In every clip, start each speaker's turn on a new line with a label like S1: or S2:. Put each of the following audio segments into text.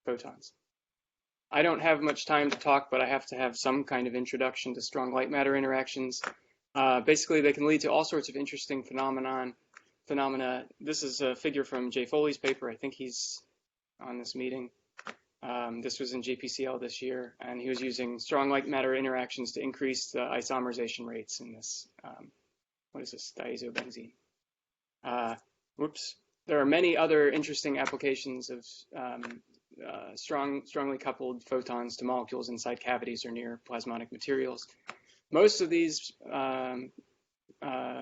S1: photons. I don't have much time to talk, but I have to have some kind of introduction to strong light matter interactions. Basically, they can lead to all sorts of interesting phenomena. This is a figure from Jay Foley's paper. I think he's on this meeting. This was in JPCL this year, and he was using strong light matter interactions to increase the isomerization rates in this, what is this, diazobenzene. Whoops. There are many other interesting applications of strongly coupled photons to molecules inside cavities or near plasmonic materials. Most of these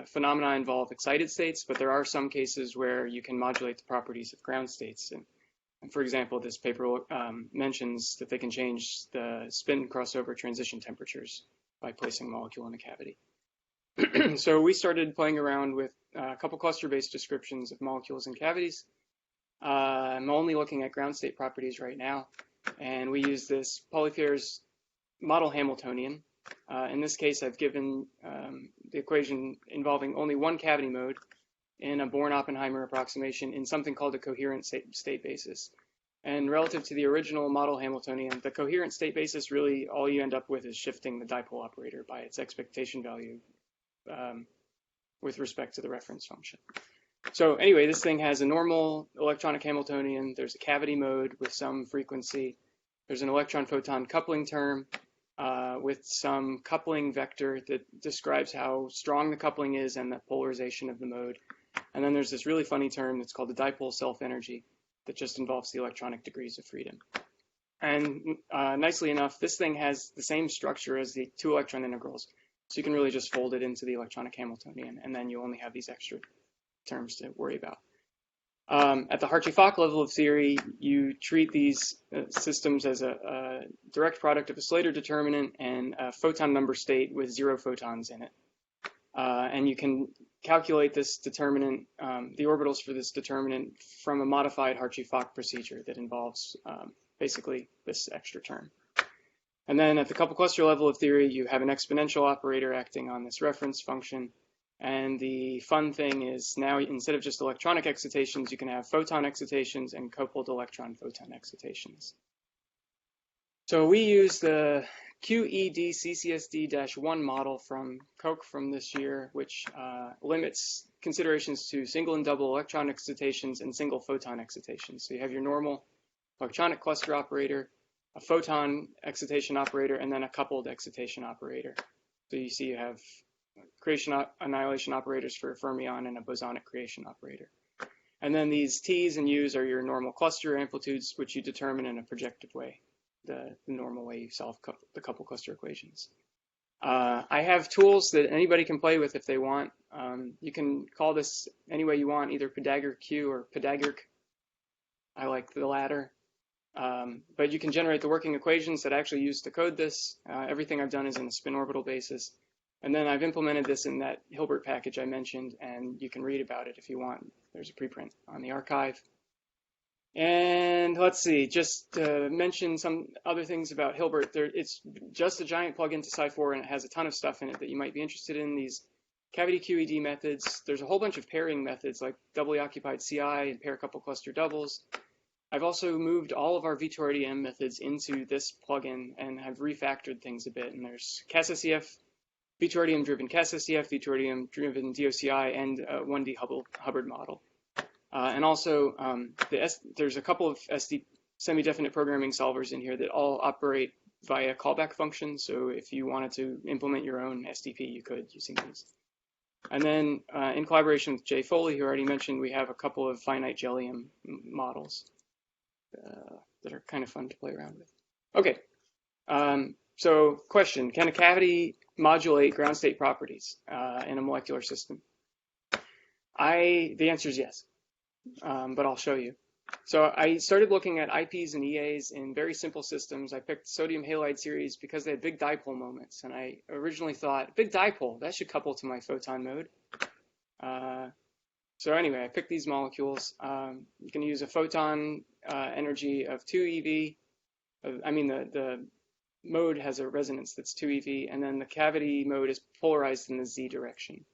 S1: phenomena involve excited states, but there are some cases where you can modulate the properties of ground states. And for example, this paper mentions that they can change the spin crossover transition temperatures by placing a molecule in a cavity. So we started playing around with a couple cluster-based descriptions of molecules in cavities. I'm only looking at ground state properties right now, and we use this Polyfair's model Hamiltonian. In this case, I've given the equation involving only one cavity mode in a Born-Oppenheimer approximation in something called a coherent state basis. And relative to the original model Hamiltonian, the coherent state basis, really all you end up with is shifting the dipole operator by its expectation value with respect to the reference function. So anyway, this thing has a normal electronic Hamiltonian. There's a cavity mode with some frequency. There's an electron-photon coupling term with some coupling vector that describes how strong the coupling is and the polarization of the mode. And then there's this really funny term that's called the dipole self-energy that just involves the electronic degrees of freedom. And nicely enough, this thing has the same structure as the two electron integrals. So you can really just fold it into the electronic Hamiltonian, and then you only have these extra terms to worry about. At the Hartree-Fock level of theory, you treat these systems as a direct product of a Slater determinant and a photon number state with 0 photons in it. And you can calculate this determinant, the orbitals for this determinant, from a modified Hartree-Fock procedure that involves basically this extra term. And then at the couple cluster level of theory, you have an exponential operator acting on this reference function. And the fun thing is now, instead of just electronic excitations, you can have photon excitations and coupled electron-photon excitations. So we use the QED CCSD-1 model from Koch from this year, which limits considerations to single and double electron excitations and single photon excitations. So you have your normal electronic cluster operator, a photon excitation operator, and then a coupled excitation operator. So you see you have creation annihilation operators for a fermion and a bosonic creation operator. And then these T's and U's are your normal cluster amplitudes, which you determine in a projective way, the normal way you solve the couple cluster equations. I have tools that anybody can play with if they want. You can call this any way you want, either Pythagorean Q or Pythagorean. I like the latter. But you can generate the working equations that I actually use to code this. Everything I've done is in a spin orbital basis. And then I've implemented this in that Hilbert package I mentioned, and you can read about it if you want. There's a preprint on the archive. And let's see, just to mention some other things about Hilbert. It's just a giant plugin to Sci4, and it has a ton of stuff in it that you might be interested in. These cavity QED methods. There's a whole bunch of pairing methods like doubly occupied CI and pair couple cluster doubles. I've also moved all of our V2RDM methods into this plugin and have refactored things a bit. And there's CAS-SCF, V2RDM-driven CAS-SCF, V2RDM-driven DOCI, and 1D Hubbard model. And also, there's a couple of semi-definite programming solvers in here that all operate via callback functions. So if you wanted to implement your own SDP, you could using these. And then in collaboration with Jay Foley, who already mentioned, we have a couple of finite jellium models that are kind of fun to play around with. Okay, so question, can a cavity modulate ground state properties in a molecular system? The answer is yes, but I'll show you. So I started looking at IPs and EAs in very simple systems. I picked sodium halide series because they had big dipole moments, and I originally thought, big dipole, that should couple to my photon mode. So anyway, I picked these molecules. You can use a photon energy of 2 eV. The mode has a resonance that's 2 eV, and then the cavity mode is polarized in the Z direction.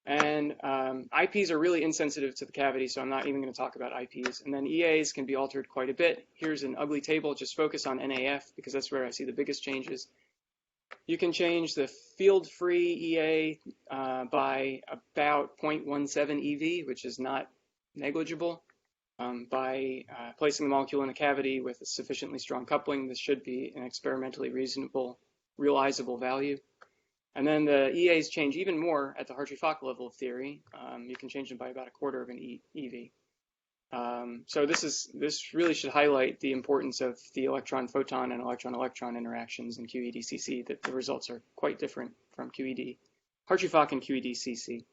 S1: And IPs are really insensitive to the cavity, so I'm not even going to talk about IPs. And then EAs can be altered quite a bit. Here's an ugly table. Just focus on NAF because that's where I see the biggest changes. You can change the field-free EA by about 0.17 eV, which is not negligible. By placing the molecule in a cavity with a sufficiently strong coupling, this should be an experimentally reasonable, realizable value. And then the EAs change even more at the Hartree-Fock level of theory. You can change them by about 1/4 of an EV. So this really should highlight the importance of the electron-photon and electron-electron interactions in QED-CC, that the results are quite different from QED, Hartree-Fock and QED-CC.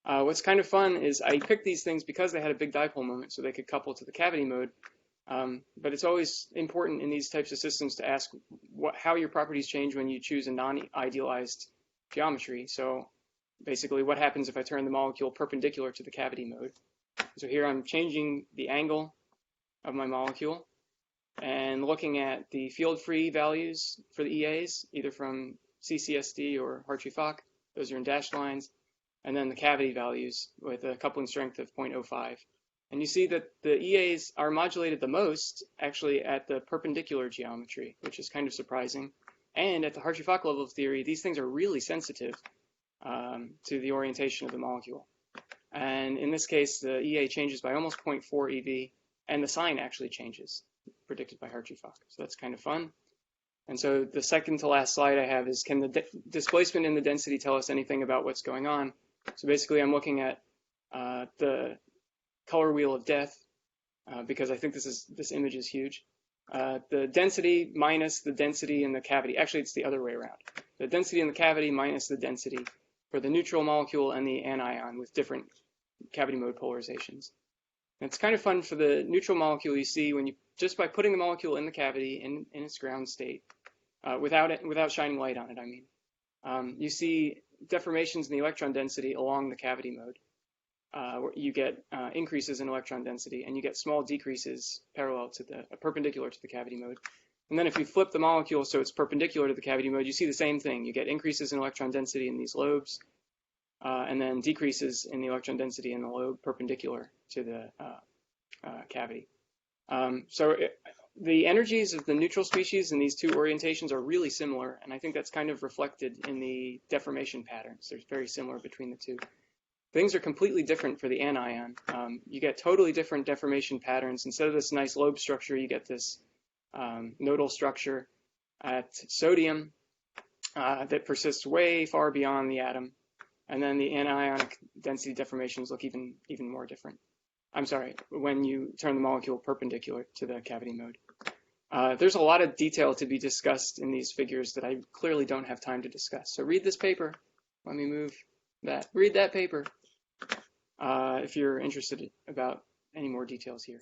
S1: What's kind of fun is I picked these things because they had a big dipole moment, so they could couple to the cavity mode. But it's always important in these types of systems to ask how your properties change when you choose a non-idealized geometry. So basically, what happens if I turn the molecule perpendicular to the cavity mode? So here I'm changing the angle of my molecule and looking at the field-free values for the EAs, either from CCSD or Hartree-Fock. Those are in dashed lines. And then the cavity values with a coupling strength of 0.05. And you see that the EAs are modulated the most actually at the perpendicular geometry, which is kind of surprising. And at the Hartree-Fock level of theory, these things are really sensitive to the orientation of the molecule. And in this case, the EA changes by almost 0.4 eV, and the sign actually changes, predicted by Hartree-Fock. So that's kind of fun. And so the second to last slide I have is, can the displacement in the density tell us anything about what's going on? So basically, I'm looking at the color wheel of death because I think this image is huge. The density minus the density in the cavity. Actually, it's the other way around. The density in the cavity minus the density for the neutral molecule and the anion with different cavity mode polarizations. And it's kind of fun for the neutral molecule. You see when you just by putting the molecule in the cavity in its ground state, without shining light on it, I mean, you see deformations in the electron density along the cavity mode. Where you get increases in electron density, and you get small decreases perpendicular to the cavity mode. And then if you flip the molecule so it's perpendicular to the cavity mode, you see the same thing. You get increases in electron density in these lobes, and then decreases in the electron density in the lobe perpendicular to the cavity. The energies of the neutral species in these two orientations are really similar, and I think that's kind of reflected in the deformation patterns. They're very similar between the two. Things are completely different for the anion. You get totally different deformation patterns. Instead of this nice lobe structure, you get this nodal structure at sodium that persists way far beyond the atom. And then the anionic density deformations look even more different. I'm sorry, when you turn the molecule perpendicular to the cavity mode. There's a lot of detail to be discussed in these figures that I clearly don't have time to discuss. So read this paper. Let me move that. Read that paper if you're interested about any more details here.